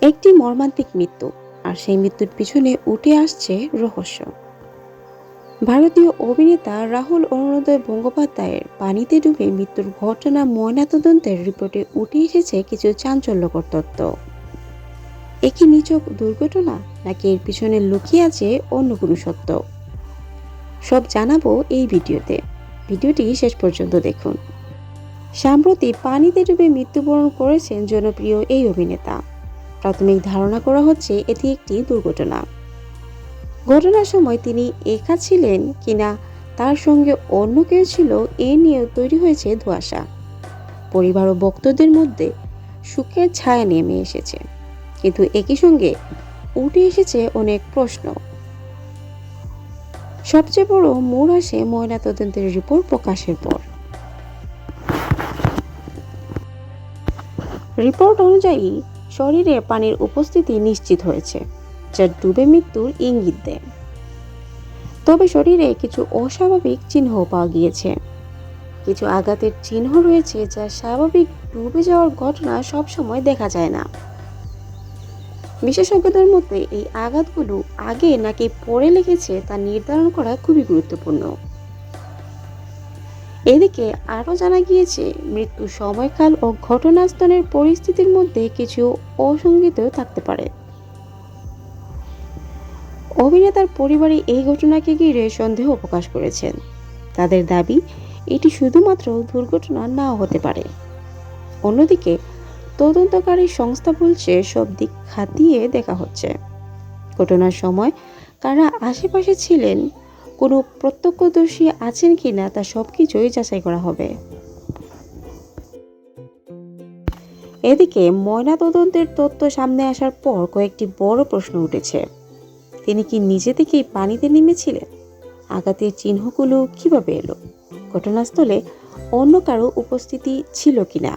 একটি মর্মান্তিক মৃত্যু, আর সেই মৃত্যুর পিছনে উঠে আসছে রহস্য। ভারতীয় অভিনেতা রাহুল অরুণোদয় গঙ্গোপাধ্যায়ের পানিতে ডুবে মৃত্যুর ঘটনা ময়নাতদন্তের রিপোর্টে উঠে এসেছে কিছু চাঞ্চল্যকর তথ্য। এ কি নিছক দুর্ঘটনা, নাকি এর পিছনে লুকিয়ে আছে অন্য কোনো সত্য? সব জানাবো এই ভিডিওতে। ভিডিওটি শেষ পর্যন্ত দেখুন। সাম্প্রতি পানিতে ডুবে মৃত্যুবরণ করেছেন জনপ্রিয় এই অভিনেতা। প্রাথমিক ধারণা করা হচ্ছে এটি একটি দুর্ঘটনা। ঘটনার সময় তিনি একা ছিলেন কিনা, তার সঙ্গে অন্য কেউ ছিল, এ নিয়েও তৈরি হয়েছে ধোঁয়াশা। পরিবার ও ভক্তদের মধ্যে সুখের ছায়া নেমে এসেছে, কিন্তু একই সঙ্গে উঠে এসেছে অনেক প্রশ্ন। সবচেয়ে বড় মোড় আসে ময়নাতদন্তের রিপোর্ট প্রকাশের পর। রিপোর্ট অনুযায়ী শরীরে পানির উপস্থিতি নিশ্চিত হয়েছে, যা ডুবে মৃত্যুর ইঙ্গিত দেয়। তবে শরীরে কিছু অস্বাভাবিক চিহ্ন পাওয়া গিয়েছে। কিছু আঘাতের চিহ্ন রয়েছে, যা স্বাভাবিক ডুবে যাওয়ার ঘটনা সবসময় দেখা যায় না। বিশেষজ্ঞদের মতে এই আঘাতগুলো আগে নাকি পরে লেগেছে তা নির্ধারণ করা খুবই গুরুত্বপূর্ণ। এদিকে আরও জানা গিয়েছে, মৃত্যুর সময়কাল ও ঘটনাস্থলের পরিস্থিতির মধ্যে কিছু অসঙ্গতি থাকতে পারে। অভিনেতার পরিবারে এই ঘটনাকে ঘিরে সন্দেহ প্রকাশ করেছেন। তাদের দাবি, এটি শুধুমাত্র দুর্ঘটনা নাও হতে পারে। অন্যদিকে তদন্তকারী সংস্থা বলছে সব দিক খতিয়ে দেখা হচ্ছে। ঘটনার সময় কারা আশেপাশে ছিলেন, কোনো প্রত্যক্ষদর্শী আছেন কিনা, তা সবকিছুই যাচাই করা হবে। এদিকে ময়নাতদন্তের তথ্য সামনে আসার পর কয়েকটি বড় প্রশ্ন উঠেছে। তিনি কি নিজে থেকেই পানিতে নেমেছিলেন? আঘাতের চিহ্নগুলো কিভাবে এলো? ঘটনাস্থলে অন্য কারো উপস্থিতি ছিল কিনা?